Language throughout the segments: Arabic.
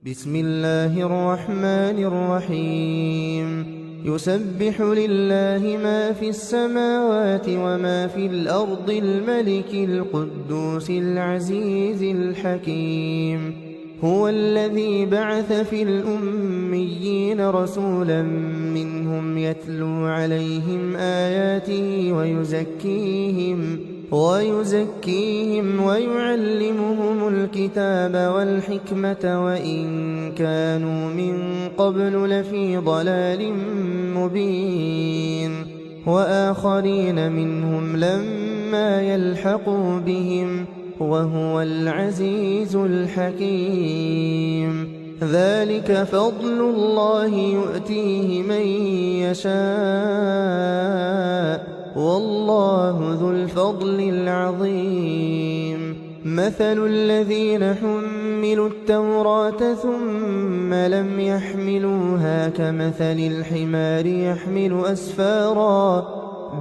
بسم الله الرحمن الرحيم يسبح لله ما في السماوات وما في الأرض الملك القدوس العزيز الحكيم هو الذي بعث في الأميين رسولا منهم يتلو عليهم آياته ويزكيهم ويعلمهم الكتاب والحكمة وإن كانوا من قبل لفي ضلال مبين وآخرين منهم لما يلحقوا بهم وهو العزيز الحكيم ذلك فضل الله يؤتيه من يشاء والله ذو الفضل العظيم مثل الذين حملوا التوراة ثم لم يحملوها كمثل الحمار يحمل أسفارا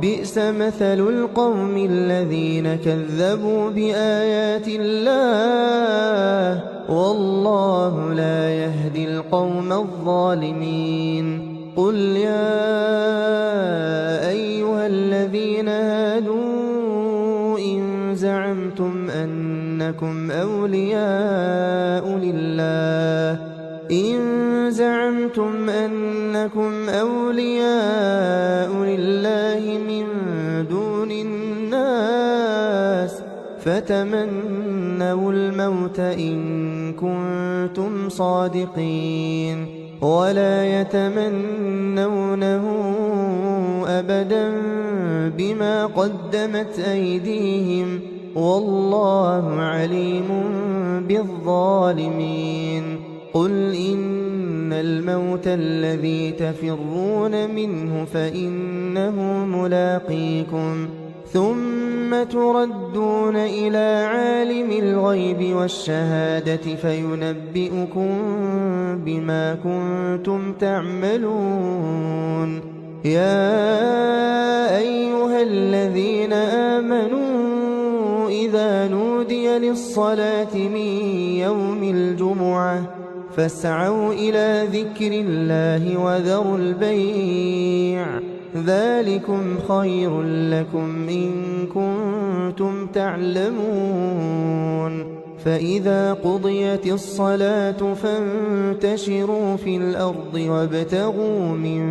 بئس مثل القوم الذين كذبوا بآيات الله والله لا يهدي القوم الظالمين قل يا أيها الذين هادوا إن زعمتم أنكم أولياء لله من دون الناس فتمنوا الموت إن كنتم صادقين ولا يتمنونه أبدا بما قدمت أيديهم والله عليم بالظالمين قل إن الموت الذي تفرون منه فإنه ملاقيكم ثم تردون إلى عالم الغيب والشهادة فينبئكم بما كنتم تعملون يا أيها الذين آمنوا إذا نودي للصلاة من يوم الجمعة فاسعوا إلى ذكر الله وذروا البيع ذلكم خير لكم إن كنتم تعلمون فإذا قضيت الصلاة فانتشروا في الأرض وابتغوا من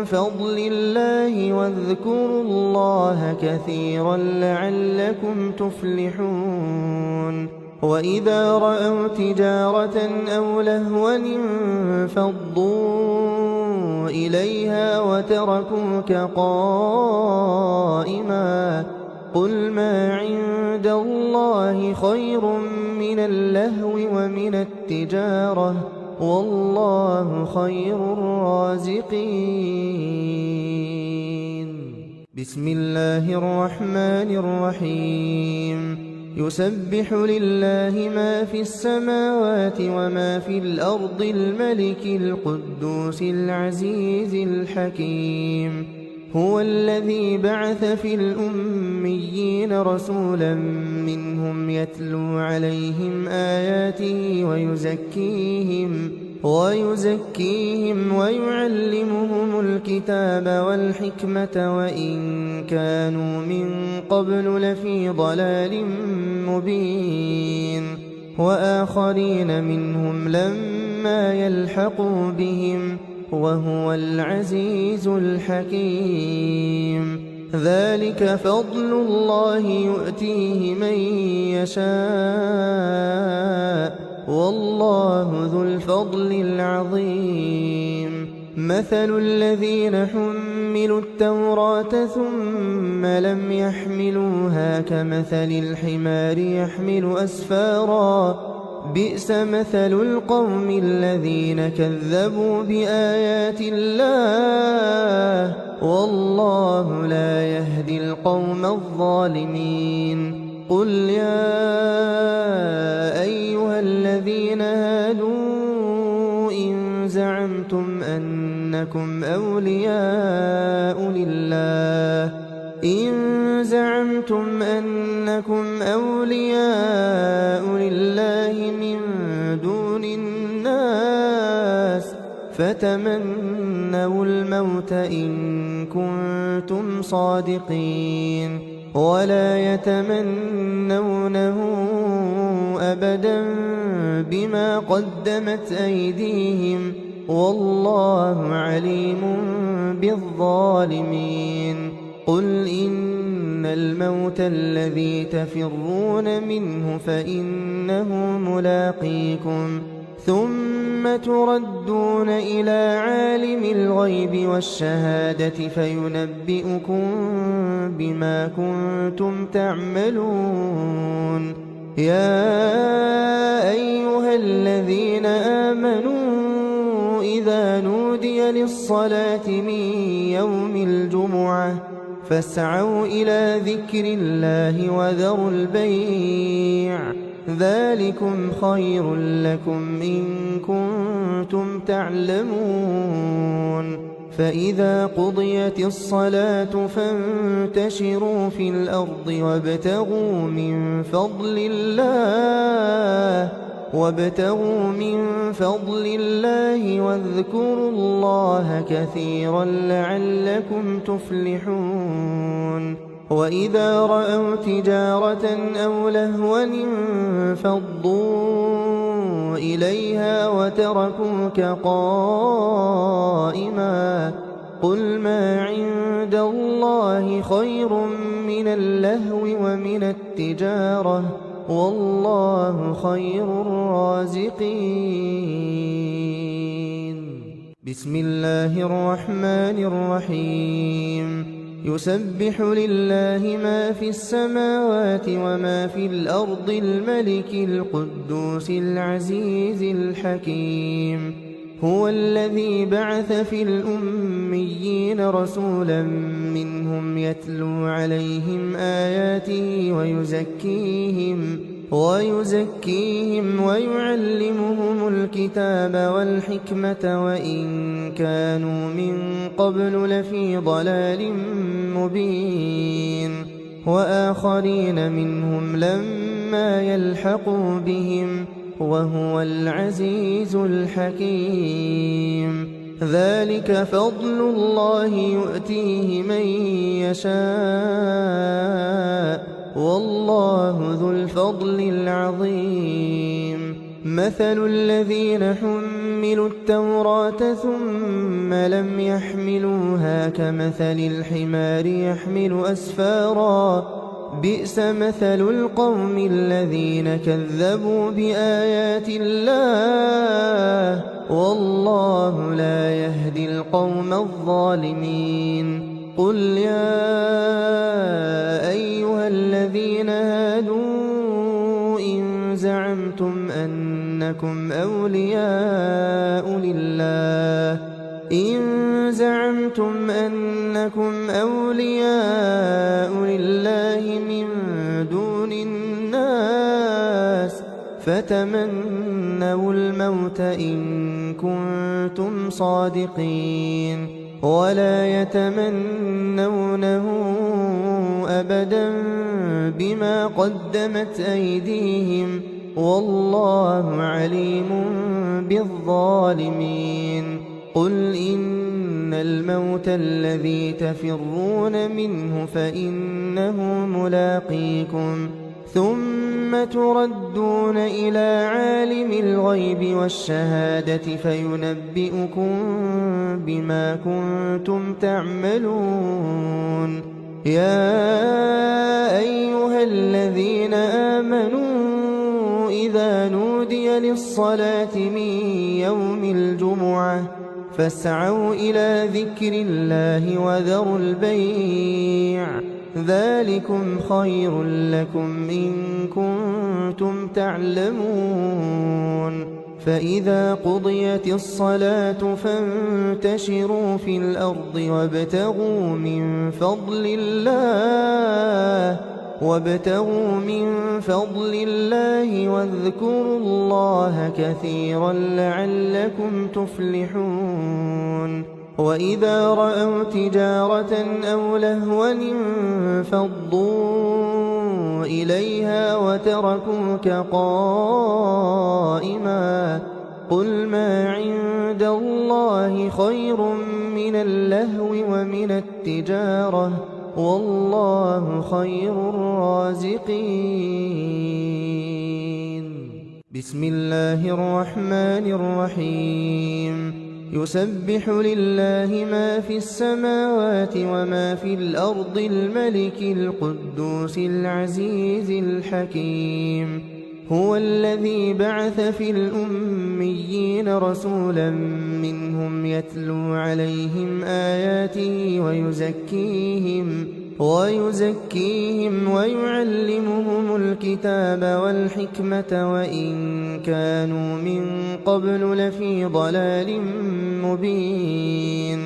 فضل الله واذكروا الله كثيرا لعلكم تفلحون وإذا رأوا تجارة أو لهوا انفضوا إليها وتركوك قائما قل ما عند الله خير من اللهو ومن التجارة والله خير الرازقين بسم الله الرحمن الرحيم يسبح لله ما في السماوات وما في الأرض الملك القدوس العزيز الحكيم هو الذي بعث في الأميين رسولا منهم يتلو عليهم آياته ويزكيهم ويعلمهم الكتاب والحكمة وإن كانوا من قبل لفي ضلال مبين وآخرين منهم لما يلحقوا بهم وهو العزيز الحكيم ذلك فضل الله يؤتيه من يشاء والله ذو الفضل العظيم مثل الذين حملوا التوراة ثم لم يحملوها كمثل الحمار يحمل أسفارا بئس مثل القوم الذين كذبوا بآيات الله والله لا يهدي القوم الظالمين قل يا أيها الذين هادوا إن زعمتم أنكم أولياء أولياء لله من دون الناس فتمنوا الموت إن كنتم صادقين ولا يتمنونه أبدا بما قدمت أيديهم والله عليم بالظالمين قل إن الموت الذي تفرون منه فإنه ملاقيكم ثم تردون إلى عالم الغيب والشهادة فينبئكم بما كنتم تعملون يا أيها الذين آمنوا إذا نودي للصلاة من يوم الجمعة فاسعوا إلى ذكر الله وذروا البيع ذلكم خير لكم إن كنتم تعلمون فإذا قضيت الصلاة فانتشروا في الأرض وابتغوا من فضل الله واذكروا الله كثيرا لعلكم تفلحون وإذا رأوا تجارة أو لهوا انفضوا إليها وتركوك قائما قل ما عند الله خير من اللهو ومن التجارة والله خير الرازقين بسم الله الرحمن الرحيم يسبح لله ما في السماوات وما في الأرض الملك القدوس العزيز الحكيم هو الذي بعث في الأميين رسولا منهم يتلو عليهم آياته ويزكيهم ويعلمهم الكتاب والحكمة وإن كانوا من قبل لفي ضلال مبين وآخرين منهم لما يلحقوا بهم وهو العزيز الحكيم ذلك فضل الله يؤتيه من يشاء والله ذو الفضل العظيم مثل الذين حملوا التوراة ثم لم يحملوها كمثل الحمار يحمل أسفارا بئس مثل القوم الذين كذبوا بآيات الله والله لا يهدي القوم الظالمين قل يا أيها الذين هادوا إن زعمتم أنكم أولياء لله من دون الناس فتمنوا الموت إن كنتم صادقين ولا يتمنونه أبدا بما قدمت أيديهم والله عليم بالظالمين قل إن الموت الذي تفرون منه فإنه ملاقيكم ثم تردون إلى عالم الغيب والشهادة فينبئكم بما كنتم تعملون يا أيها الذين آمنوا إذا نودي للصلاة من يوم الجمعة فاسعوا إلى ذكر الله وذروا البيع ذلكم خير لكم إن كنتم تعلمون فإذا قضيت الصلاة فانتشروا في الأرض وابتغوا من فضل الله واذكروا الله كثيرا لعلكم تفلحون وإذا رأوا تجارة أو لهوا انفضوا إليها وتركوك قائما قل ما عند الله خير من اللهو ومن التجارة والله خير الرازقين. بسم الله الرحمن الرحيم. يسبح لله ما في السماوات وما في الأرض الملك القدوس العزيز الحكيم. هو الذي بعث في الأميين رسولا منهم يتلو عليهم آياته ويزكيهم ويعلمهم الكتاب والحكمة وإن كانوا من قبل لفي ضلال مبين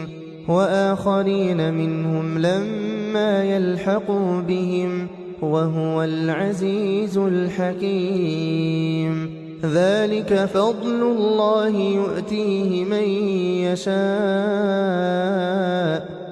وآخرين منهم لما يلحقوا بهم وهو العزيز الحكيم. ذلك فضل الله يؤتيه من يشاء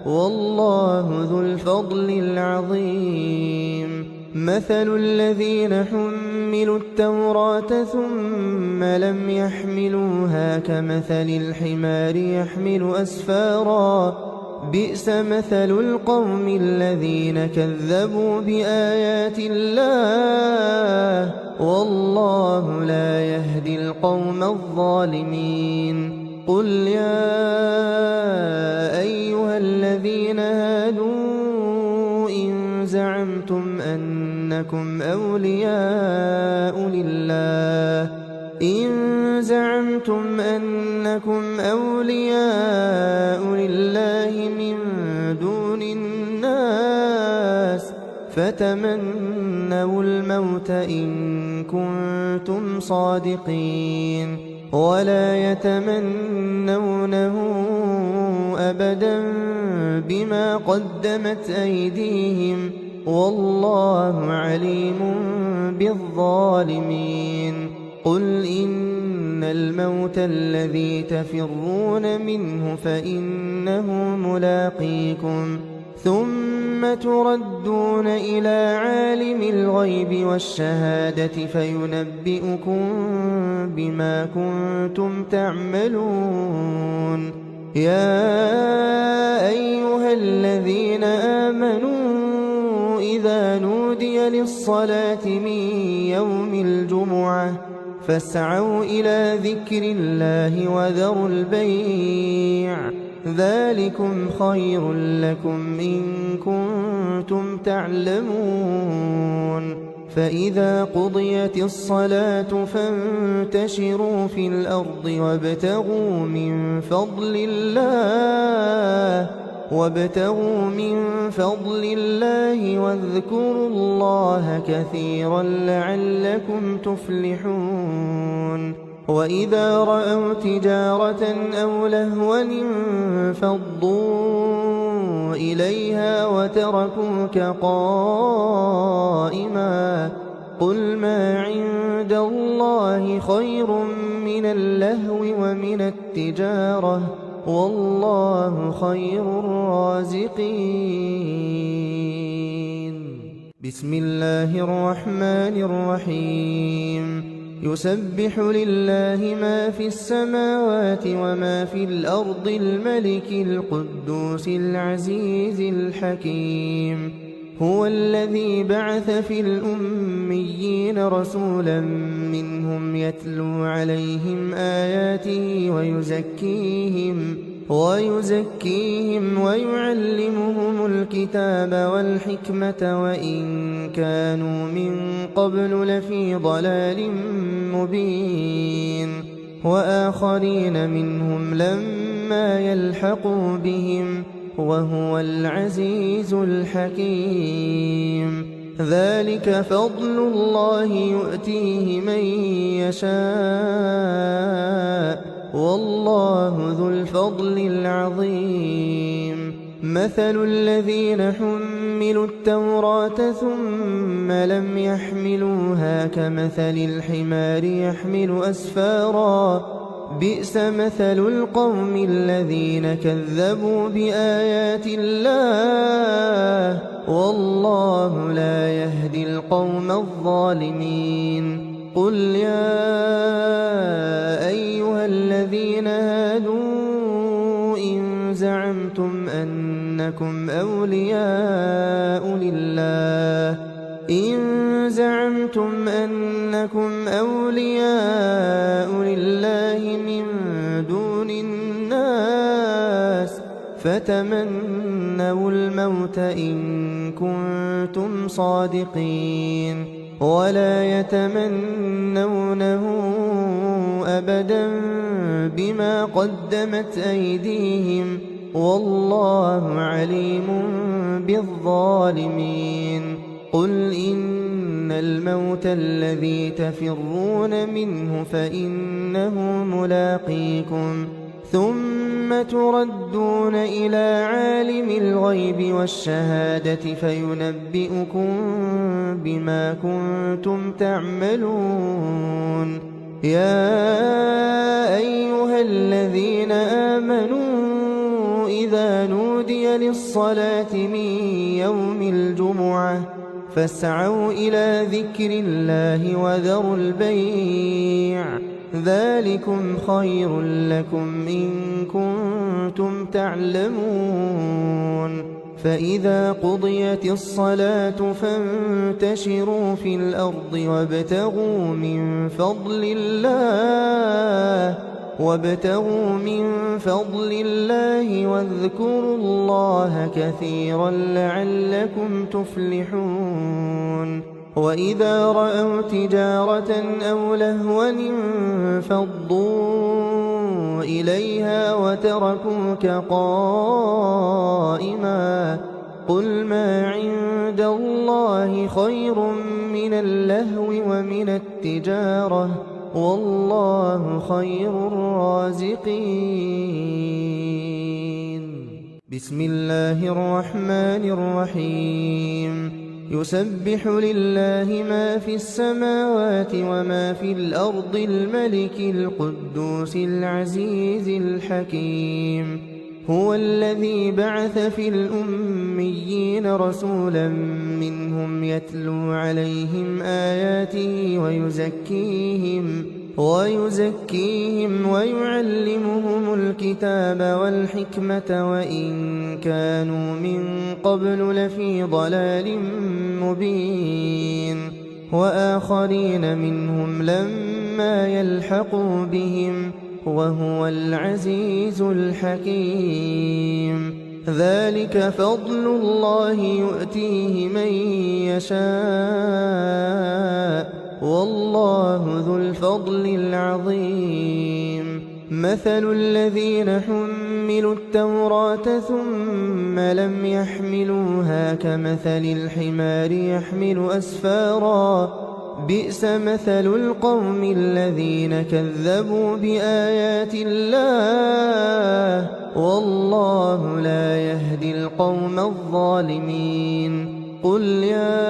والله ذو الفضل العظيم. مثل الذين حملوا التوراة ثم لم يحملوها كمثل الحمار يحمل أسفارا بئس مثل القوم الذين كذبوا بآيات الله والله لا يهدي القوم الظالمين. قل يا أيها الذين هادوا إن زعمتم أنكم أولياء لله من دون الناس فتمنوا الموت إن كنتم صادقين ولا يتمنونه أبدا بما قدمت أيديهم والله عليم بالظالمين. قل إن الموت الذي تفرون منه فإنه ملاقيكم ثم تردون إلى عالم الغيب والشهادة فينبئكم بما كنتم تعملون. يا أيها الذين آمنوا إذا نودي للصلاة من يوم الجمعة فاسعوا إلى ذكر الله وذروا البيع ذلكم خير لكم إن كنتم تعلمون. فإذا قضيت الصلاة فانتشروا في الأرض وابتغوا من فضل الله واذكروا الله كثيرا لعلكم تفلحون. وإذا رأوا تجارة أو لهوا انفضوا إليها وتركوك قائما قل ما عند الله خير من اللهو ومن التجارة والله خير الرازقين. بسم الله الرحمن الرحيم. يسبح لله ما في السماوات وما في الأرض الملك القدوس العزيز الحكيم. هو الذي بعث في الأميين رسولا منهم يتلو عليهم آياته ويزكيهم ويعلمهم الكتاب والحكمة وإن كانوا من قبل لفي ضلال مبين وآخرين منهم لما يلحقوا بهم وهو العزيز الحكيم. ذلك فضل الله يؤتيه من يشاء والله ذو الفضل العظيم. مثل الذين حملوا التوراة ثم لم يحملوها كمثل الحمار يحمل أسفارا بئس مثل القوم الذين كذبوا بآيات الله والله لا يهدي القوم الظالمين قل يا أيها الذين هادوا إن زعمتم أنكم أولياء لله من دون الناس فتمنوا الموت إن كنتم صادقين ولا يتمنونه أبدا بما قدمت أيديهم والله عليم بالظالمين قل إن الموت الذي تفرون منه فإنه ملاقيكم ثم تردون إلى عالم الغيب والشهادة فينبئكم بما كنتم تعملون يا أيها الذين آمنوا إذا نودي للصلاة من يوم الجمعة فاسعوا إلى ذكر الله وذروا البيع ذلكم خير لكم إن كنتم تعلمون فإذا قضيت الصلاة فانتشروا في الأرض وابتغوا من فضل الله واذكروا الله كثيرا لعلكم تفلحون وإذا رأوا تجارة أو لهوا انفضوا إليها وتركوك قائما قل ما عند الله خير من اللهو ومن التجارة والله خير الرازقين بسم الله الرحمن الرحيم يسبح لله ما في السماوات وما في الأرض الملك القدوس العزيز الحكيم هو الذي بعث في الأميين رسولا منهم يتلو عليهم آياته ويزكيهم ويعلمهم الكتاب والحكمة وإن كانوا من قبل لفي ضلال مبين وآخرين منهم لما يلحقوا بهم وهو العزيز الحكيم ذلك فضل الله يؤتيه من يشاء والله ذو الفضل العظيم مثل الذين حملوا التوراة ثم لم يحملوها كمثل الحمار يحمل أسفارا بئس مثل القوم الذين كذبوا بآيات الله والله لا يهدي القوم الظالمين قل يا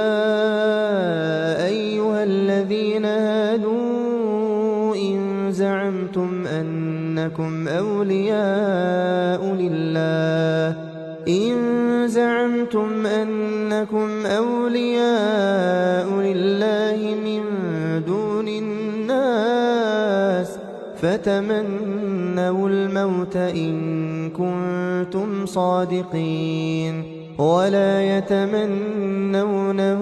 أيها الذين هادوا إن زعمتم أنكم أولياء لله من دون الناس فتمنوا الموت إن كنتم صادقين ولا يتمنونه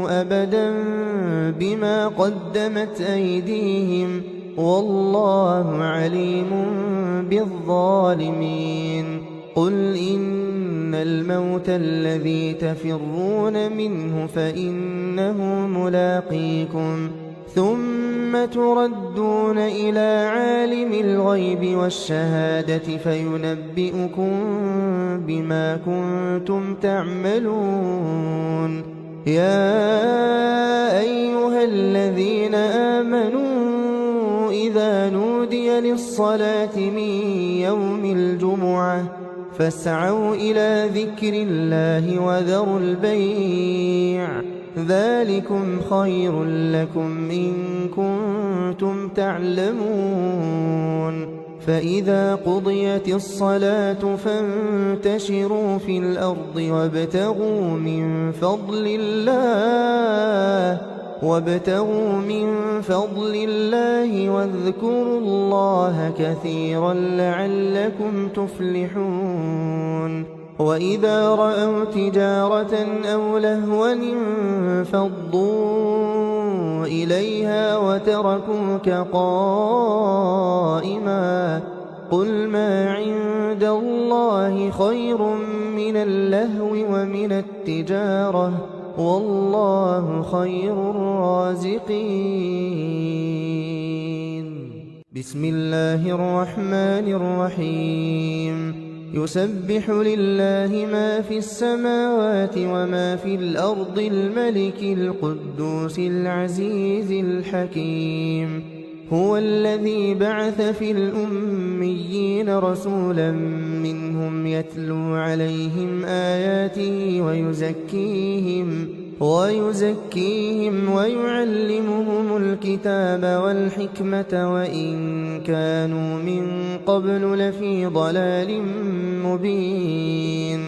أبدا بما قدمت أيديهم والله عليم بالظالمين قل إن الموت الذي تفرون منه فإنه ملاقيكم ثم تردون إلى عالم الغيب والشهادة فينبئكم بما كنتم تعملون يا أيها الذين آمنوا إذا نودي للصلاة من يوم الجمعة فاسعوا إلى ذكر الله وذروا البيع ذلكم خير لكم إن كنتم تعلمون فإذا قضيت الصلاة فانتشروا في الأرض وابتغوا من فضل الله واذكروا الله كثيرا لعلكم تفلحون وإذا رأوا تجارة أو لهوا انفضوا إليها وتركوك قائما قل ما عند الله خير من اللهو ومن التجارة والله خير الرازقين. بسم الله الرحمن الرحيم. يسبح لله ما في السماوات وما في الأرض الملك القدوس العزيز الحكيم. هو الذي بعث في الأميين رسولا منهم يتلو عليهم آياته ويزكيهم ويعلمهم الكتاب والحكمة وإن كانوا من قبل لفي ضلال مبين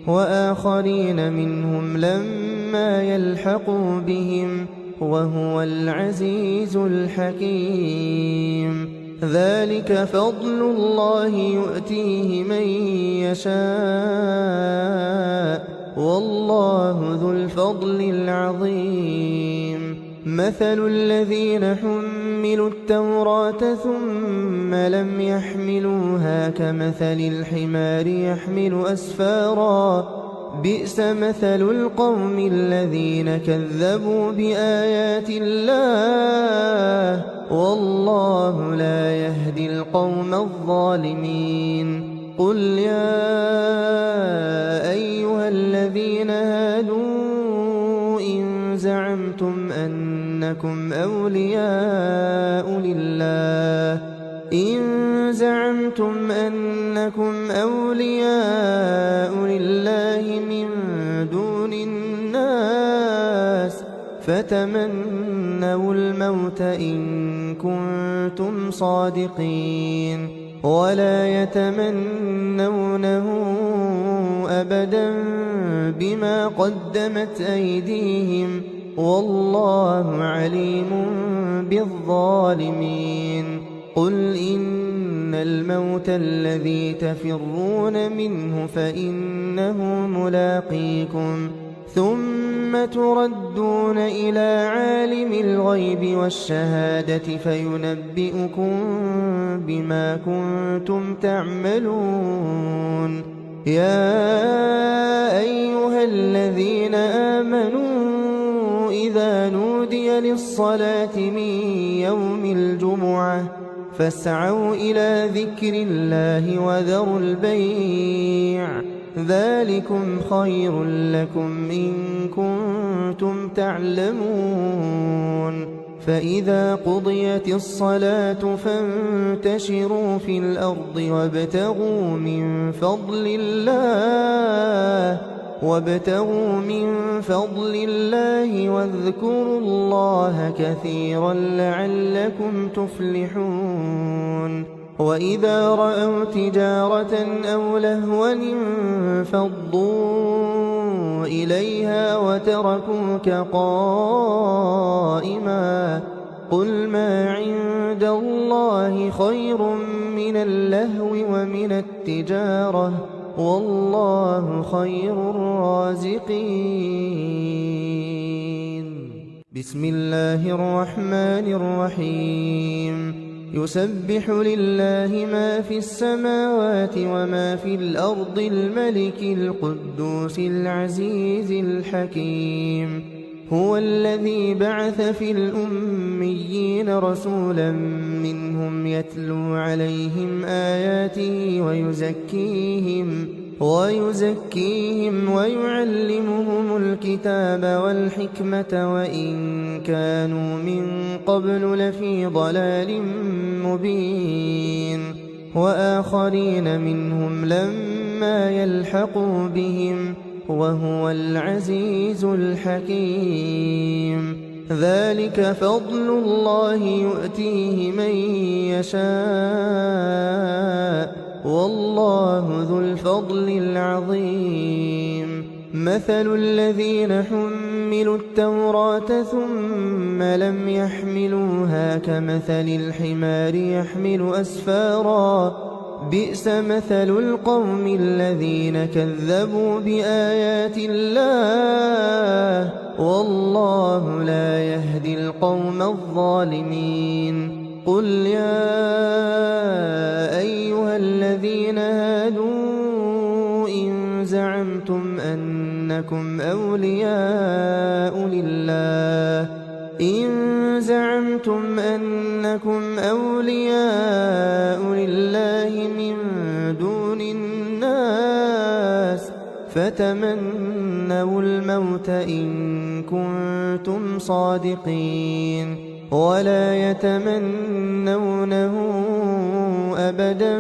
وآخرين منهم لما يلحقوا بهم وهو العزيز الحكيم. ذلك فضل الله يؤتيه من يشاء والله ذو الفضل العظيم. مثل الذين حملوا التوراة ثم لم يحملوها كمثل الحمار يحمل أسفارا بئس مثل القوم الذين كذبوا بآيات الله والله لا يهدي القوم الظالمين. قل يا أيها الذين هادوا إن زعمتم أنكم أولياء لله من دون الناس فتمنوا الموت إن كنتم صادقين ولا يتمنونه أبدا بما قدمت أيديهم والله عليم بالظالمين. قل إن الموت الذي تفرون منه فإنه ملاقيكم ثم تردون إلى عالم الغيب والشهادة فينبئكم بما كنتم تعملون. يا أيها الذين آمنوا إذا نودي للصلاة من يوم الجمعة فاسعوا إلى ذكر الله وذروا البيع ذلكم خير لكم إن كنتم تعلمون. فإذا قضيت الصلاة فانتشروا في الأرض وابتغوا من فضل الله واذكروا الله كثيرا لعلكم تفلحون. وإذا رأوا تجارة أو لهوا انفضوا إليها وتركوك قائما قل ما عند الله خير من اللهو ومن التجارة والله خير الرازقين. بسم الله الرحمن الرحيم. يسبح لله ما في السماوات وما في الأرض الملك القدوس العزيز الحكيم. هو الذي بعث في الأميين رسولا منهم يتلو عليهم آياته ويزكيهم ويعلمهم الكتاب والحكمة وإن كانوا من قبل لفي ضلال مبين وآخرين منهم لما يلحقوا بهم وهو العزيز الحكيم. ذلك فضل الله يؤتيه من يشاء والله ذو الفضل العظيم مثل الذين حملوا التوراة ثم لم يحملوها كمثل الحمار يحمل أسفارا بئس مثل القوم الذين كذبوا بآيات الله والله لا يهدي القوم الظالمين قل يا أيها الذين هادوا إن زعمتم أنكم أولياء لله من دون الناس فتمنوا الموت إن كنتم صادقين ولا يتمنونه أبدا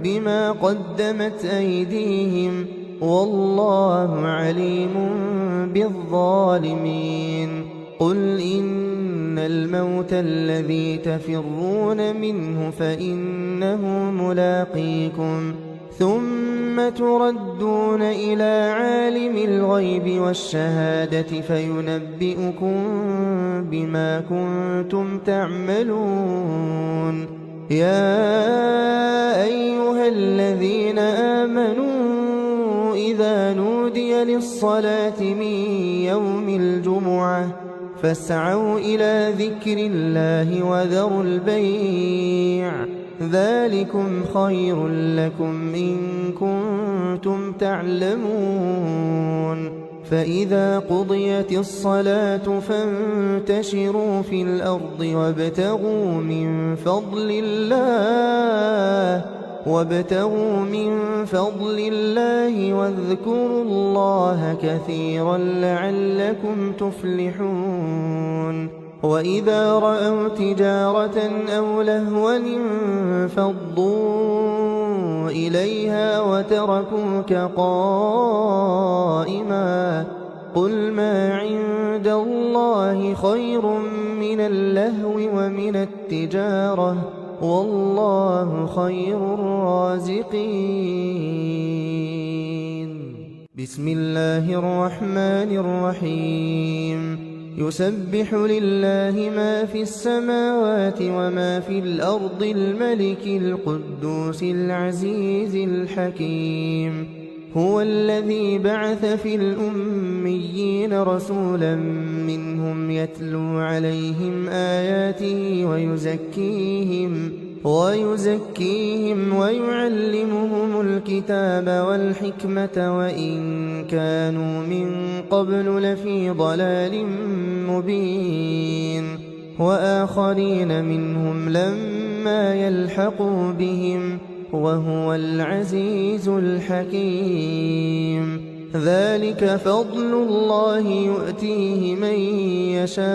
بما قدمت أيديهم والله عليم بالظالمين قل إن الموت الذي تفرون منه فإنه ملاقيكم ثم تردون إلى عالم الغيب والشهادة فينبئكم بما كنتم تعملون يا أيها الذين آمنوا إذا نودي للصلاة من يوم الجمعة فاسعوا إلى ذكر الله وذروا البيع ذلكم خير لكم إن كنتم تعلمون فإذا قضيت الصلاة فانتشروا في الأرض وابتغوا من فضل الله واذكروا الله كثيرا لعلكم تفلحون وإذا رأوا تجارة أو لهوا انفضوا إليها وتركوك قائما قل ما عند الله خير من اللهو ومن التجارة والله خير الرازقين بسم الله الرحمن الرحيم يسبح لله ما في السماوات وما في الأرض الملك القدوس العزيز الحكيم هو الذي بعث في الأميين رسولا منهم يتلو عليهم آياته ويزكيهم ويعلمهم الكتاب والحكمة وإن كانوا من قبل لفي ضلال مبين وآخرين منهم لما يلحقوا بهم وهو العزيز الحكيم ذلك فضل الله يؤتيه من يشاء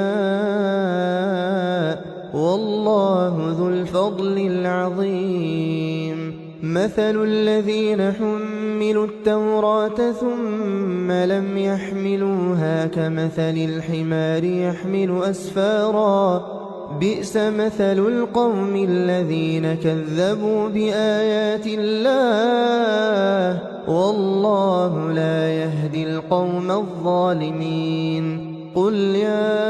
والله ذو الفضل العظيم مثل الذين حملوا التوراة ثم لم يحملوها كمثل الحمار يحمل أسفارا بئس مثل القوم الذين كذبوا بآيات الله والله لا يهدي القوم الظالمين قل يا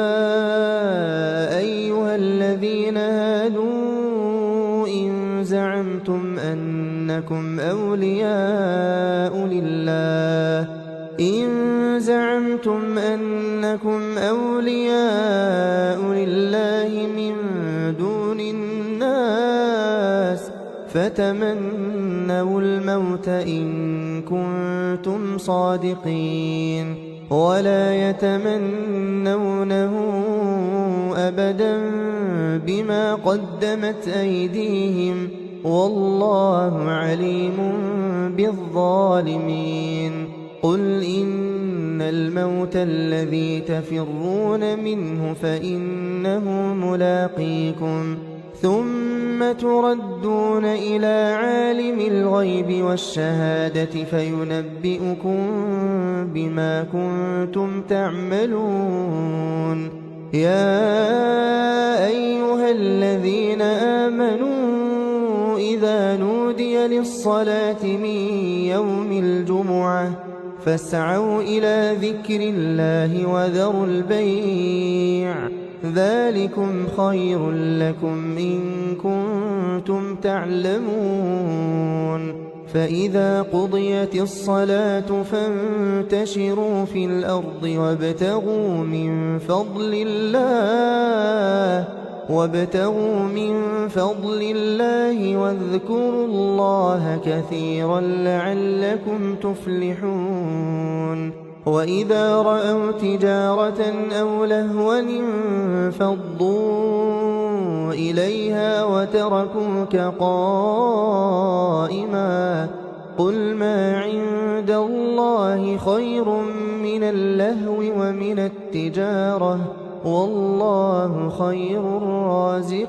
أيها الذين هادوا إن زعمتم أنكم أولياء لله من دون الناس فتمنوا الموت إن كنتم صادقين ولا يتمنونه أبدا بما قدمت أيديهم والله عليم بالظالمين قل إن الموت الذي تفرون منه فإنه ملاقيكم ثم تردون إلى عالم الغيب والشهادة فينبئكم بما كنتم تعملون يا أيها الذين آمنوا إذا نودي للصلاة من يوم الجمعة فاسعوا إلى ذكر الله وذروا البيع ذلكم خير لكم إن كنتم تعلمون فإذا قضيت الصلاة فانتشروا في الأرض وابتغوا من فضل الله واذكروا الله كثيرا لعلكم تفلحون وإذا رأوا تجارة أو لهوا انفضوا إليها وتركوك قائما قل ما عند الله خير من اللهو ومن التجارة والله خير الرازقين.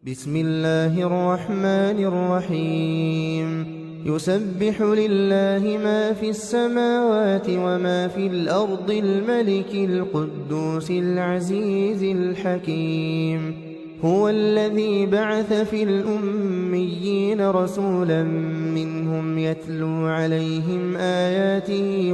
بسم الله الرحمن الرحيم. يسبح لله ما في السماوات وما في الأرض الملك القدوس العزيز الحكيم. هو الذي بعث في الأميين رسولا منهم يتلو عليهم آياته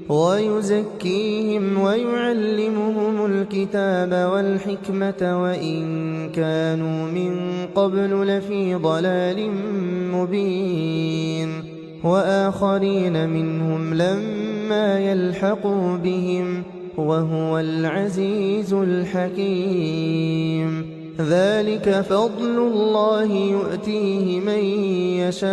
ويزكيهم ويعلمهم الكتاب والحكمة وإن كانوا من قبل لفي ضلال مبين وآخرين منهم لما يلحقوا بهم وهو العزيز الحكيم. ذلك فضل الله يؤتيه من يشاء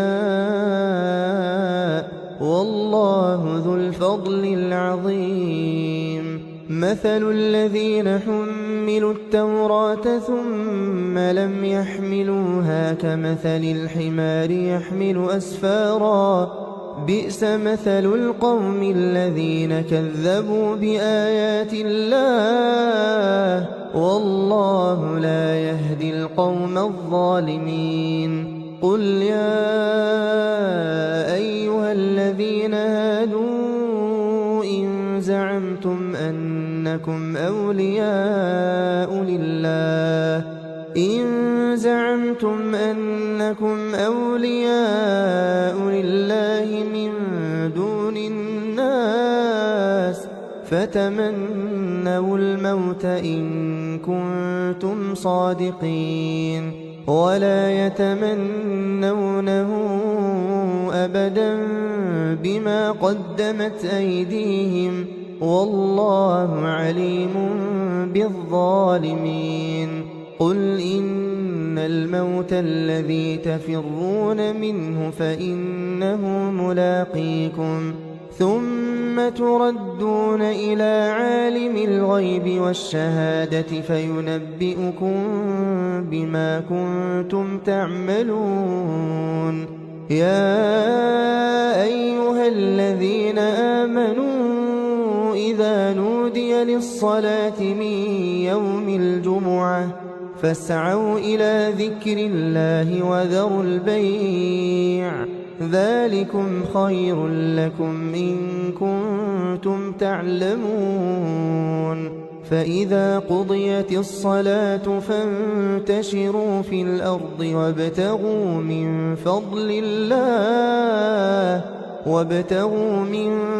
والله ذو الفضل العظيم. مثل الذين حملوا التوراة ثم لم يحملوها كمثل الحمار يحمل أسفارا بئس مثل القوم الذين كذبوا بآيات الله والله لا يهدي القوم الظالمين. قل يا أيها الذين هادوا إن زعمتم أنكم أولياء لله من دون الناس فتمنوا الموت إن كنتم صادقين ولا يتمنونه أبدا بما قدمت أيديهم والله عليم بالظالمين. قل إن الموت الذي تفرون منه فإنه ملاقيكم ثم تردون إلى عالم الغيب والشهادة فينبئكم بما كنتم تعملون. يا أيها الذين آمنوا إذا نودي للصلاة من يوم الجمعة فاسعوا إلى ذكر الله وذروا البيع ذلكم خير لكم إن كنتم تعلمون. فإذا قضيت الصلاة فانتشروا في الأرض وابتغوا من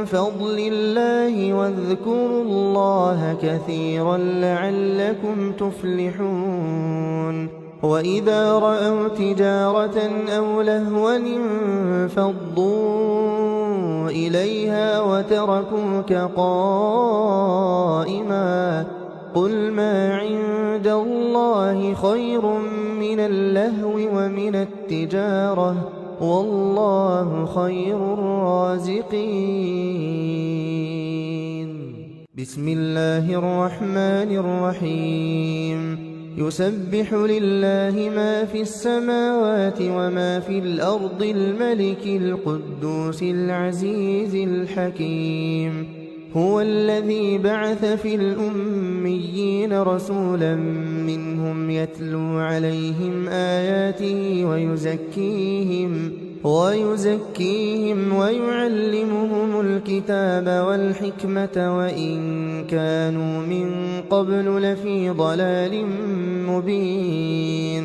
فضل الله واذكروا الله كثيرا لعلكم تفلحون. وإذا رأوا تجارة أو لهوا انفضوا إليها وتركوك قائما قل ما عند الله خير من اللهو ومن التجارة والله خير الرازقين. بسم الله الرحمن الرحيم. يسبح لله ما في السماوات وما في الأرض الملك القدوس العزيز الحكيم. هو الذي بعث في الأميين رسولا منهم يتلو عليهم آياته ويزكيهم ويعلمهم الكتاب والحكمة وإن كانوا من قبل لفي ضلال مبين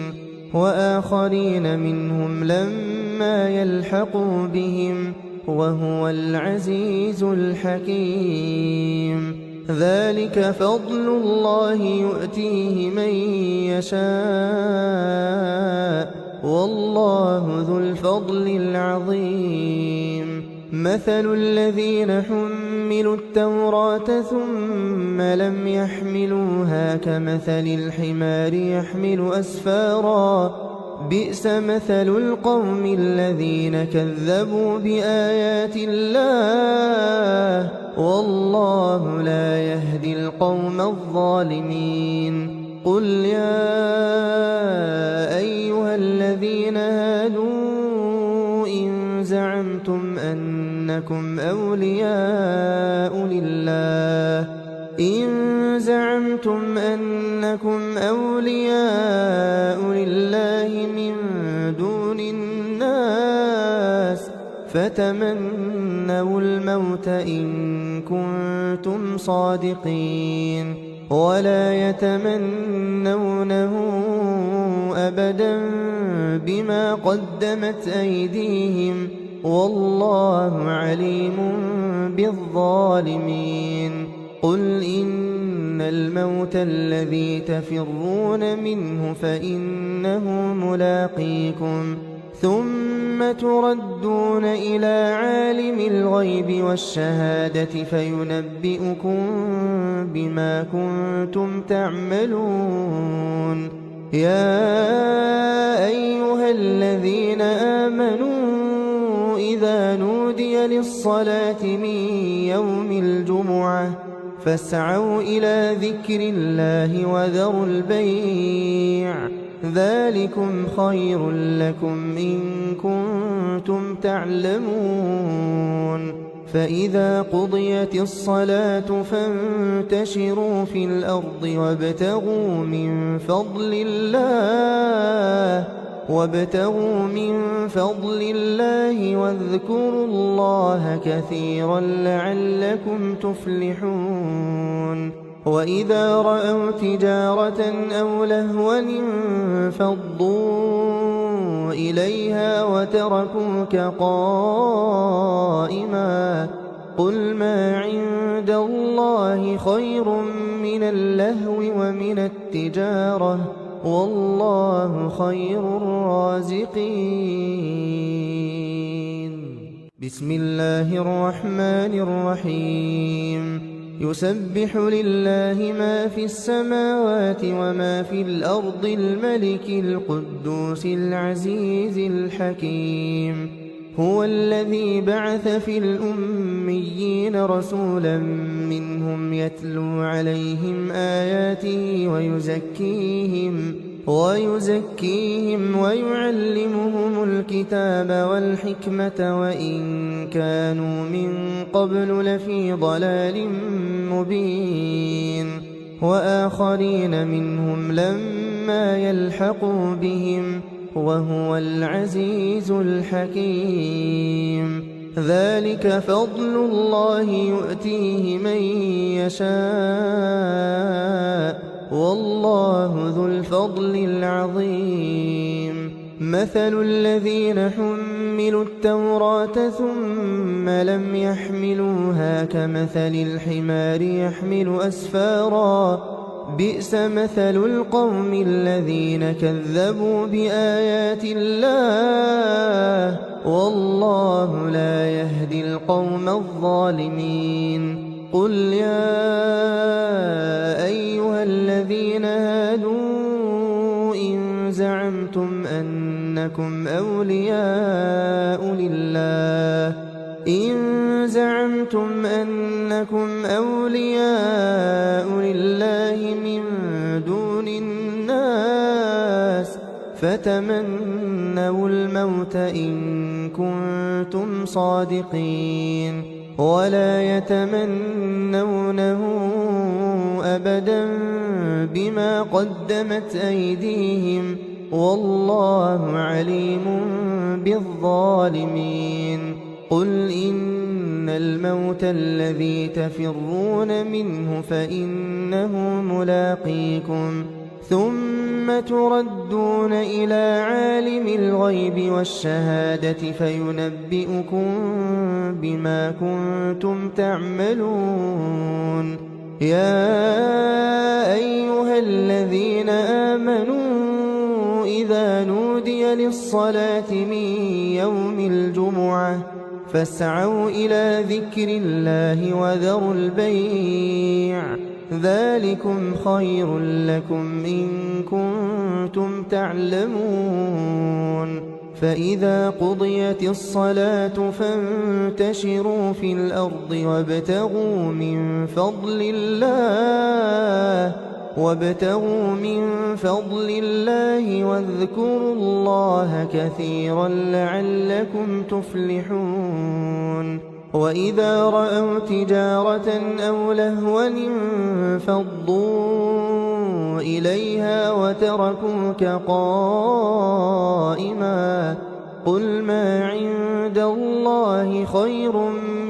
وآخرين منهم لما يلحقوا بهم وهو العزيز الحكيم ذلك فضل الله يؤتيه من يشاء والله ذو الفضل العظيم مثل الذين حملوا التوراة ثم لم يحملوها كمثل الحمار يحمل أسفارا بئس مثل القوم الذين كذبوا بآيات الله والله لا يهدي القوم الظالمين قل يا أيها الذين هادوا إن زعمتم أنكم أولياء لله من دون الناس فتمنوا الموت إن كنتم صادقين ولا يتمنونه أبدا بما قدمت أيديهم والله عليم بالظالمين قل إن الموت الذي تفرون منه فإنه ملاقيكم ثم تردون إلى عالم الغيب والشهادة فينبئكم بما كنتم تعملون يا أيها الذين آمنوا إذا نودي للصلاة من يوم الجمعة فاسعوا إلى ذكر الله وذروا البيع ذلكم خير لكم إن كنتم تعلمون فإذا قضيت الصلاة فانتشروا في الأرض وابتغوا من فضل الله واذكروا الله كثيرا لعلكم تفلحون وإذا رأوا تجارة أو لهوا انفضوا إليها وتركوك قائما قل ما عند الله خير من اللهو ومن التجارة والله خير الرازقين بسم الله الرحمن الرحيم يسبح لله ما في السماوات وما في الأرض الملك القدوس العزيز الحكيم هو الذي بعث في الأميين رسولا منهم يتلو عليهم آياته ويزكيهم ويعلمهم الكتاب والحكمة وإن كانوا من قبل لفي ضلال مبين وآخرين منهم لما يلحقوا بهم وهو العزيز الحكيم ذلك فضل الله يؤتيه من يشاء والله ذو الفضل العظيم مثل الذين حملوا التوراة ثم لم يحملوها كمثل الحمار يحمل أسفارا بئس مثل القوم الذين كذبوا بآيات الله والله لا يهدي القوم الظالمين قل يا أيها الذين هادوا إن زعمتم أنكم أولياء لله من دون الناس فتمنوا الموت إن كنتم صادقين ولا يتمنونه أبدا بما قدمت أيديهم والله عليم بالظالمين. قل إن الموت الذي تفرون منه فإنه ملاقيكم ثم تردون إلى عالم الغيب والشهادة فينبئكم بما كنتم تعملون. يا أيها الذين آمنوا إذا نودي للصلاة من يوم الجمعة فاسعوا إلى ذكر الله وذروا البيع ذلكم خير لكم إن كنتم تعلمون. فإذا قضيت الصلاة فانتشروا في الأرض وابتغوا من فضل الله واذكروا الله كثيرا لعلكم تفلحون. وإذا رأوا تجارة أو لهوا انفضوا إليها وتركوك قائما قل ما عند الله خير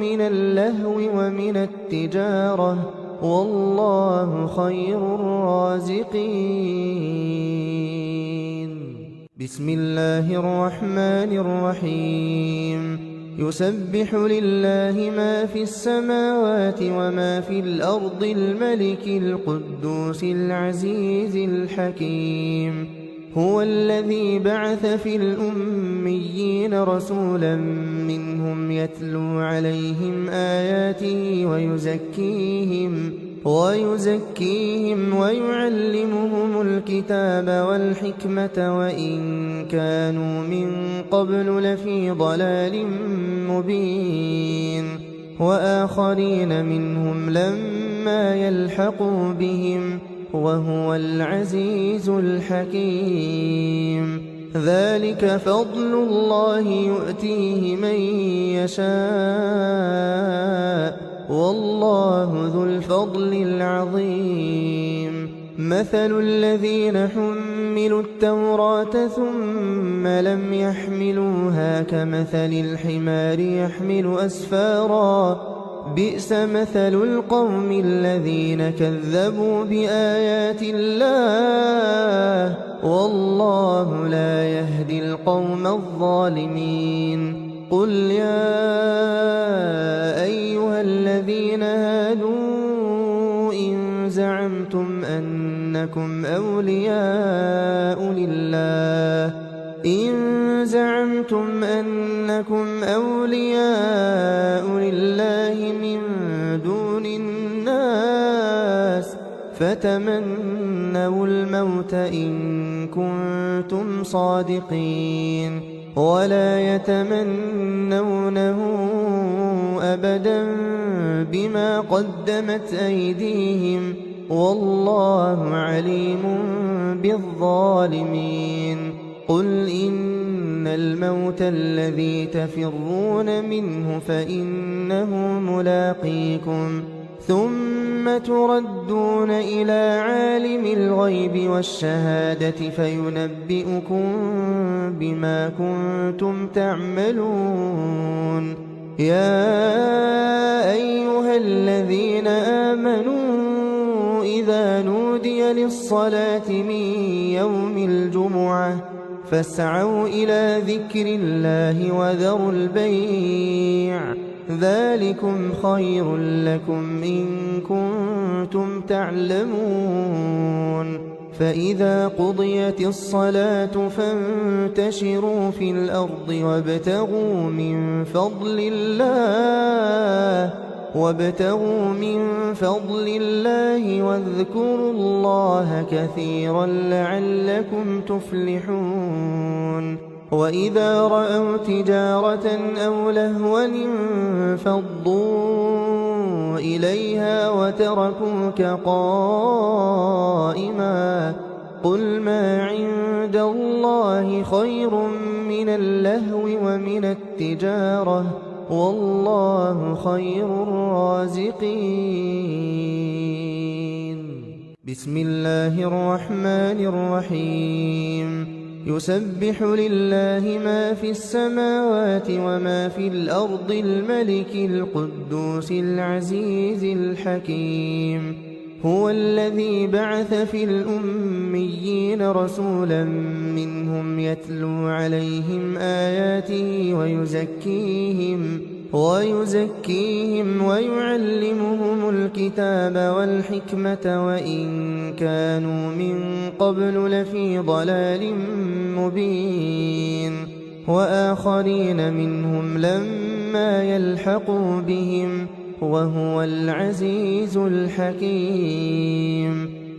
من اللهو ومن التجارة والله خير الرازقين. بسم الله الرحمن الرحيم. يسبح لله ما في السماوات وما في الأرض الملك القدوس العزيز الحكيم. هو الذي بعث في الأميين رسولا منهم يتلو عليهم آياته ويزكيهم ويعلمهم الكتاب والحكمة وإن كانوا من قبل لفي ضلال مبين. وآخرين منهم لما يلحقوا بهم وهو العزيز الحكيم. ذلك فضل الله يؤتيه من يشاء والله ذو الفضل العظيم. مثل الذين حملوا التوراة ثم لم يحملوها كمثل الحمار يحمل أسفارا بئس مثل القوم الذين كذبوا بآيات الله والله لا يهدي القوم الظالمين. قل يا أيها الذين هادوا إن زعمتم أنكم أولياء لله من دون الناس فتمنوا الموت إن كنتم صادقين ولا يتمنونه أبدا بما قدمت أيديهم والله عليم بالظالمين. قل إن الموت الذي تفرون منه فإنه ملاقيكم ثم تردون إلى عالم الغيب والشهادة فينبئكم بما كنتم تعملون. يا أيها الذين آمنوا إذا نودي للصلاة من يوم الجمعة فاسعوا إلى ذكر الله وذروا البيع ذلكم خير لكم إن كنتم تعلمون. فإذا قضيت الصلاة فانتشروا في الأرض وابتغوا من فضل الله واذكروا الله كثيرا لعلكم تفلحون. وإذا رأوا تجارة أو لهوا انفضوا إليها وتركوك قائما قل ما عند الله خير من اللهو ومن التجارة والله خير الرازقين. بسم الله الرحمن الرحيم. يسبح لله ما في السماوات وما في الأرض الملك القدوس العزيز الحكيم. هو الذي بعث في الأميين رسولا منهم يتلو عليهم آياته ويزكيهم ويعلمهم الكتاب والحكمة وإن كانوا من قبل لفي ضلال مبين. وآخرين منهم لما يلحقوا بهم وهو العزيز الحكيم.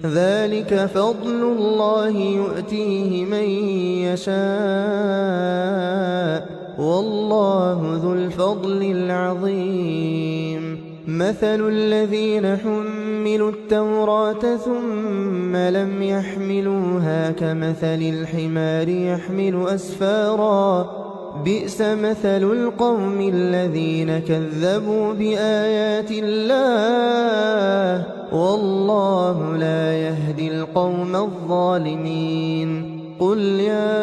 ذلك فضل الله يؤتيه من يشاء والله ذو الفضل العظيم. مثل الذين حملوا التوراة ثم لم يحملوها كمثل الحمار يحمل أسفارا بئس مثل القوم الذين كذبوا بآيات الله والله لا يهدي القوم الظالمين. قل يا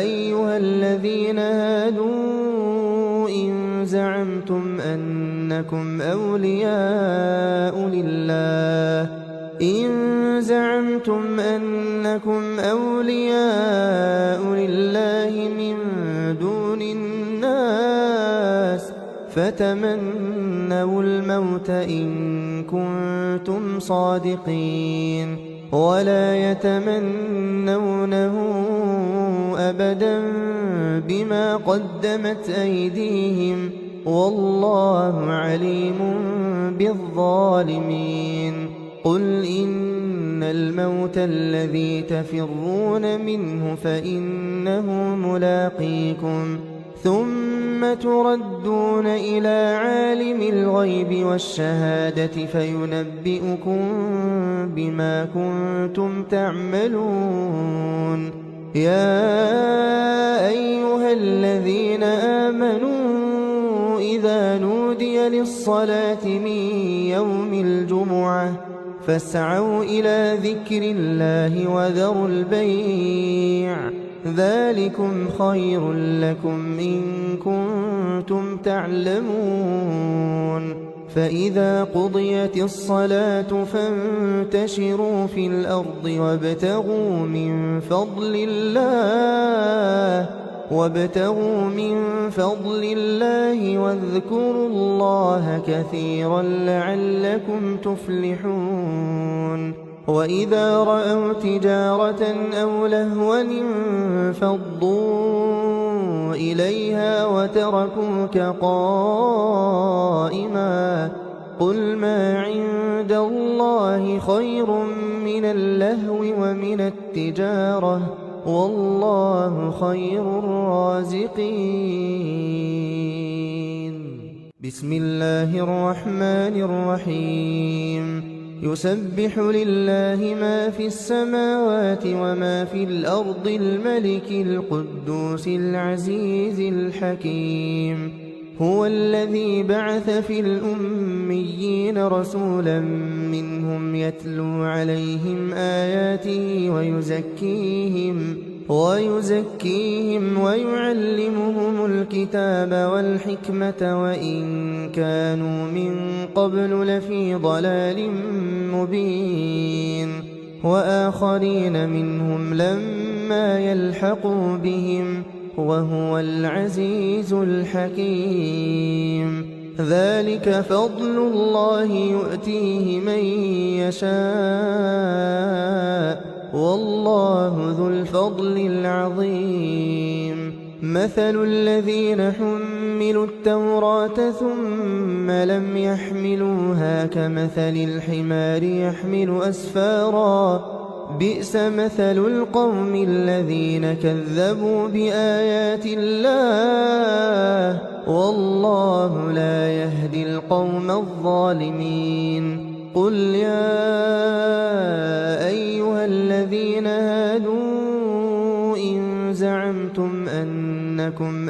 أيها الذين هادوا إن زعمتم أنكم أولياء لله من دون الناس فتمنوا الموت إن كنتم صادقين ولا يتمنونه أبدا بما قدمت أيديهم والله عليم بالظالمين. قل إن الموت الذي تفرون منه فإنه ملاقيكم ثم تردون إلى عالم الغيب والشهادة فينبئكم بما كنتم تعملون. يا أيها الذين آمنوا إذا نودي للصلاة من يوم الجمعة فاسعوا إلى ذكر الله وذروا البيع ذلكم خير لكم إن كنتم تعلمون. فإذا قضيت الصلاة فانتشروا في الأرض وابتغوا من فضل الله واذكروا الله كثيرا لعلكم تفلحون. وإذا رأوا تجارة أو لهوا انفضوا إليها وتركوك قائما قل ما عند الله خير من اللهو ومن التجارة والله خير الرازقين. بسم الله الرحمن الرحيم. يسبح لله ما في السماوات وما في الأرض الملك القدوس العزيز الحكيم. هو الذي بعث في الأميين رسولا منهم يتلو عليهم آياته ويزكيهم ويعلمهم الكتاب والحكمة وإن كانوا من قبل لفي ضلال مبين. وآخرين منهم لما يلحقوا بهم وهو العزيز الحكيم. ذلك فضل الله يؤتيه من يشاء والله ذو الفضل العظيم. مثل الذين حملوا التوراة ثم لم يحملوها كمثل الحمار يحمل أسفارا بئس مثل القوم الذين كذبوا بآيات الله والله لا يهدي القوم الظالمين. قل يا أيها الذين هادوا إن زعمتم أنكم أنكم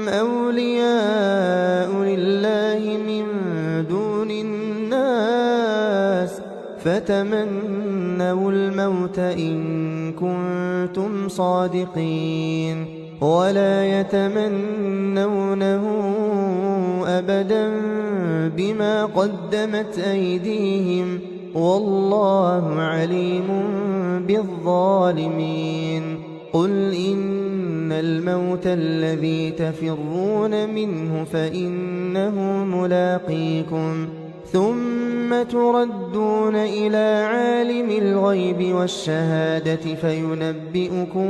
أولياء لله من دون الناس فتمنوا الموت إن كنتم صادقين ولا يتمنونه أبدا بما قدمت أيديهم والله عليم بالظالمين. قل إن الموت الذي تفرون منه فإنه ملاقيكم ثم تردون إلى عالم الغيب والشهادة فينبئكم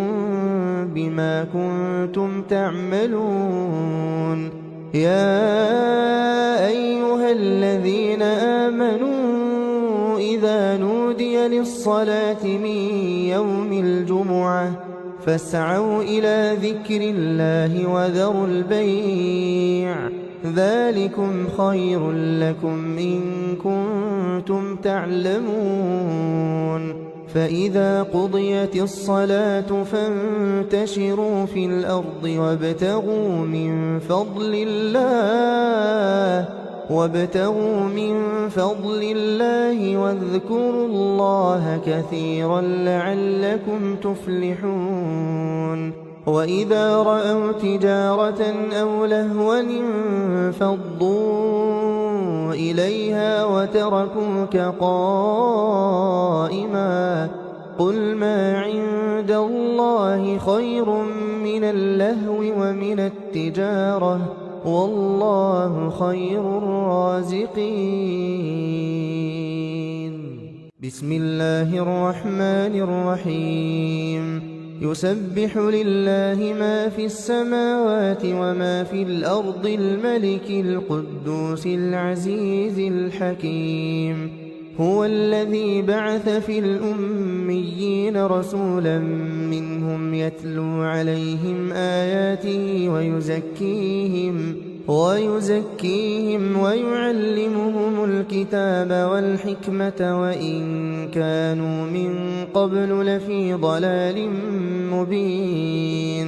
بما كنتم تعملون. يا أيها الذين آمنوا إذا نودي للصلاة من يوم الجمعة فاسعوا إلى ذكر الله وذروا البيع ذلكم خير لكم إن كنتم تعلمون. فإذا قضيت الصلاة فانتشروا في الأرض وابتغوا من فضل الله واذكروا الله كثيرا لعلكم تفلحون. وإذا رأوا تجارة أو لهوا انفضوا إليها وتركوك قائما قل ما عند الله خير من اللهو ومن التجارة والله خير الرازقين. بسم الله الرحمن الرحيم. يسبح لله ما في السماوات وما في الأرض الملك القدوس العزيز الحكيم. هو الذي بعث في الأميين رسولا منهم يتلو عليهم آياته ويزكيهم ويعلمهم الكتاب والحكمة وإن كانوا من قبل لفي ضلال مبين.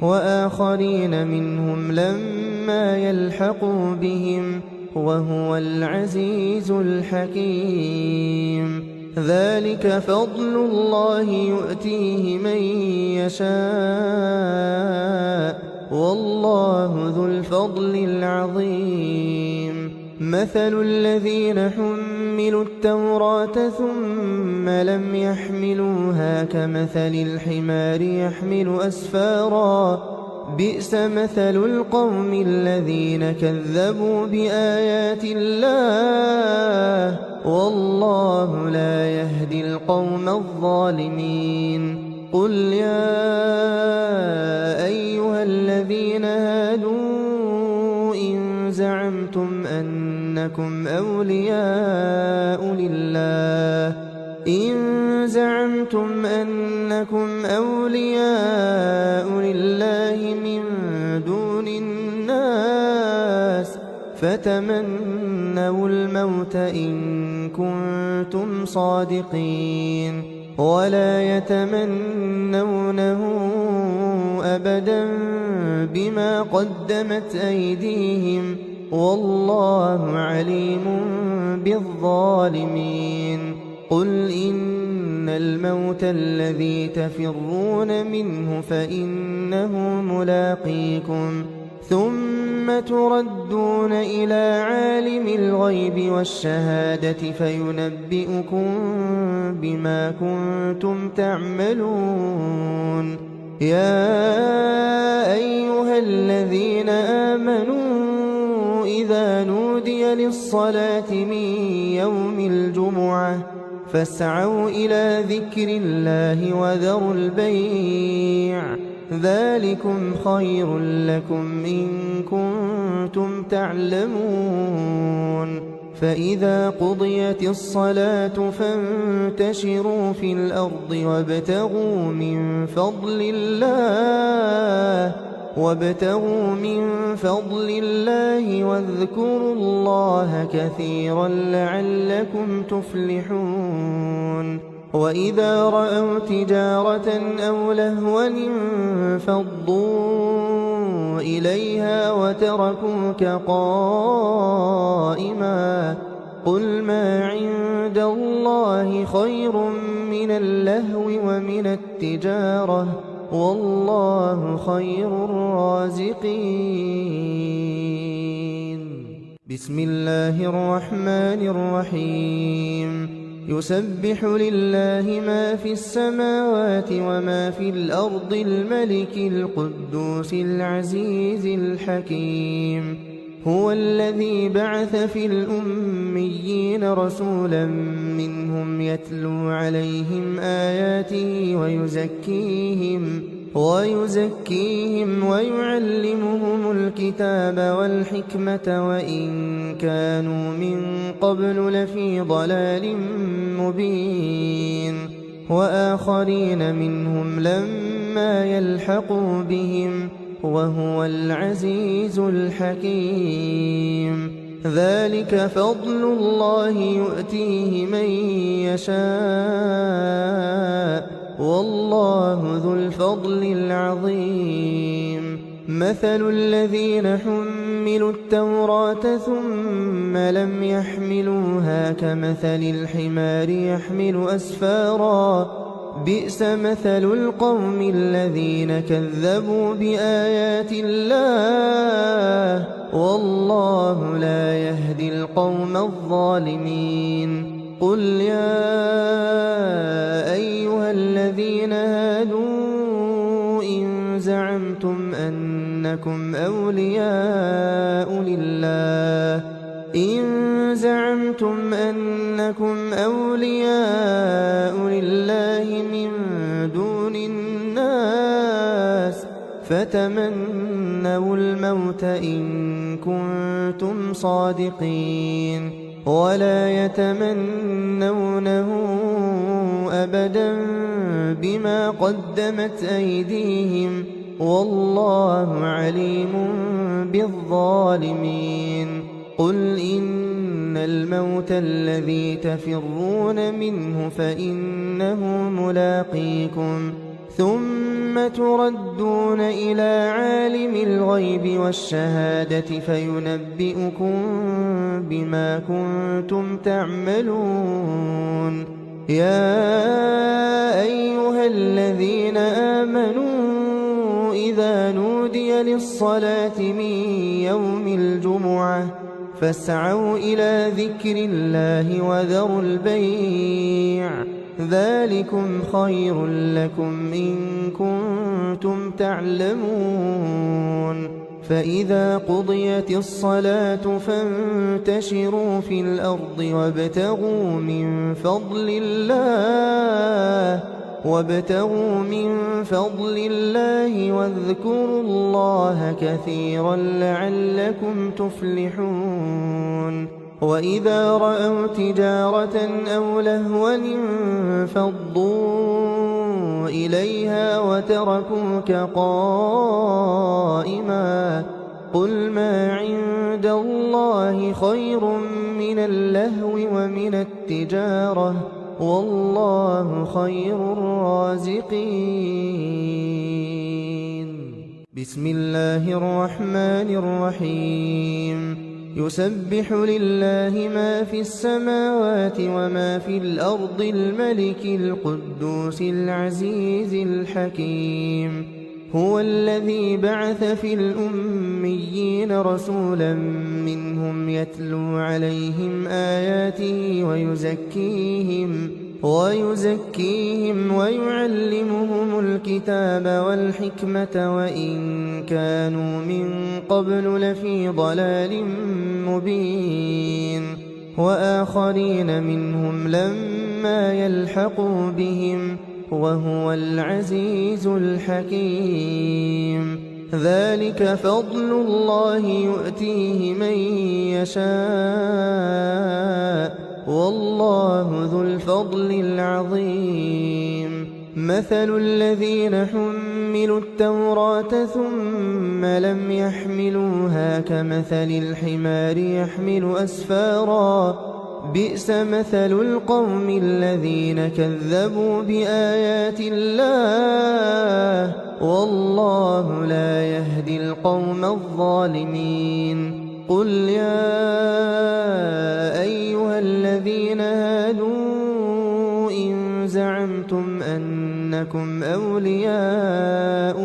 وآخرين منهم لما يلحقوا بهم وهو العزيز الحكيم. ذلك فضل الله يؤتيه من يشاء والله ذو الفضل العظيم. مثل الذين حملوا التوراة ثم لم يحملوها كمثل الحمار يحمل أسفارا بئس مثل القوم الذين كذبوا بآيات الله والله لا يهدي القوم الظالمين. قل يا أيها الذين هادوا إن زعمتم أنكم أولياء لله من دون الناس فتمنوا الموت إن كنتم صادقين ولا يتمنونه أبدا بما قدمت أيديهم والله عليم بالظالمين. قل إن الموت الذي تفرون منه فإنه ملاقيكم ثم تردون إلى عالم الغيب والشهادة فينبئكم بما كنتم تعملون. يا أيها الذين آمنوا إذا نودي للصلاة من يوم الجمعة فاسعوا إلى ذكر الله وذروا البيع ذلكم خير لكم إن كنتم تعلمون. فإذا قضيت الصلاة فانتشروا في الأرض وابتغوا من فضل الله واذكروا الله كثيرا لعلكم تفلحون. وإذا رأوا تجارة أو لهوا انفضوا إليها وتركوك قائما قل ما عند الله خير من اللهو ومن التجارة والله خير الرازقين. بسم الله الرحمن الرحيم. يسبح لله ما في السماوات وما في الأرض الملك القدوس العزيز الحكيم. هو الذي بعث في الأميين رسولا منهم يتلو عليهم آياته ويزكيهم ويعلمهم الكتاب والحكمة وإن كانوا من قبل لفي ضلال مبين وآخرين منهم لما يلحقوا بهم وهو العزيز الحكيم. ذلك فضل الله يؤتيه من يشاء والله ذو الفضل العظيم. مثل الذين حملوا التوراة ثم لم يحملوها كمثل الحمار يحمل أسفارا بئس مثل القوم الذين كذبوا بآيات الله والله لا يهدي القوم الظالمين. قل يا أيها الذين هادوا إن زعمتم أنكم أولياء لله من دون الناس فتمنوا الموت إن كنتم صادقين ولا يتمنونه أبدا بما قدمت أيديهم والله عليم بالظالمين. قل إن الموت الذي تفرون منه فإنه ملاقيكم ثم تردون إلى عالم الغيب والشهادة فينبئكم بما كنتم تعملون. يا أيها الذين آمنوا إذا نودي للصلاة من يوم الجمعة فاسعوا إلى ذكر الله وذروا البيع ذلكم خير لكم إن كنتم تعلمون. فإذا قضيت الصلاة فانتشروا في الأرض وابتغوا من فضل الله واذكروا الله كثيرا لعلكم تفلحون. وإذا رأوا تجارة أو لهوا انفضوا إليها وتركوك قائما قل ما عند الله خير من اللهو ومن التجارة والله خير الرازقين. بسم الله الرحمن الرحيم. يسبح لله ما في السماوات وما في الأرض الملك القدوس العزيز الحكيم. هو الذي بعث في الأميين رسولا منهم يتلو عليهم آياته ويزكيهم ويعلمهم الكتاب والحكمة وإن كانوا من قبل لفي ضلال مبين وآخرين منهم لما يلحقوا بهم وهو العزيز الحكيم. ذلك فضل الله يؤتيه من يشاء والله ذو الفضل العظيم. مثل الذين حملوا التوراة ثم لم يحملوها كمثل الحمار يحمل أسفارا بئس مثل القوم الذين كذبوا بآيات الله والله لا يهدي القوم الظالمين. قل يا أيها الذين هادوا إن زعمتم أنكم أولياء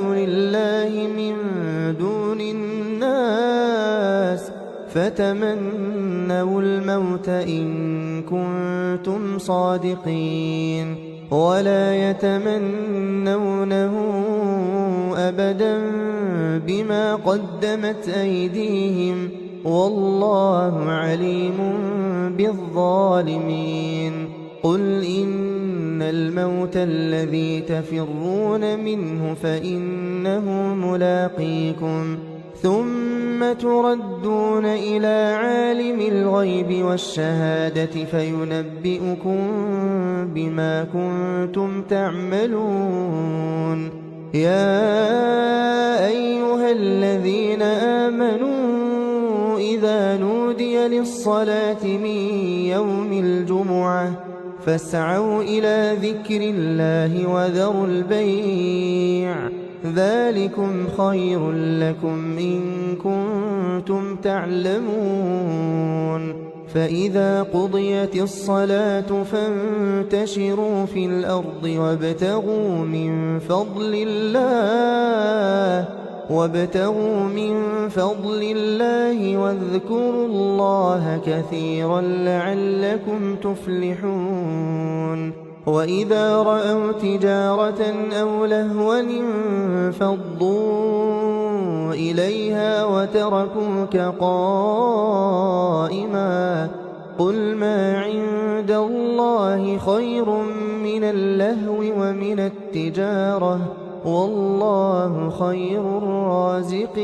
لله من دون الناس فتمنوا الموت إن كنتم صادقين ولا يتمنونه أبدا بما قدمت أيديهم والله عليم بالظالمين. قل إن الموت الذي تفرون منه فإنه ملاقيكم ثم تردون إلى عالم الغيب والشهادة فينبئكم بما كنتم تعملون. يا أيها الذين آمنوا إذا نودي للصلاة من يوم الجمعة فاسعوا إلى ذكر الله وذروا البيع ذلكم خير لكم إن كنتم تعلمون. فإذا قضيت الصلاة فانتشروا في الأرض وابتغوا من فضل الله واذكروا الله كثيرا لعلكم تفلحون. وإذا رأوا تجارة أو لهوا انفضوا إليها وتركوك قائما قل ما عند الله خير من اللهو ومن التجارة والله خير الرازقين.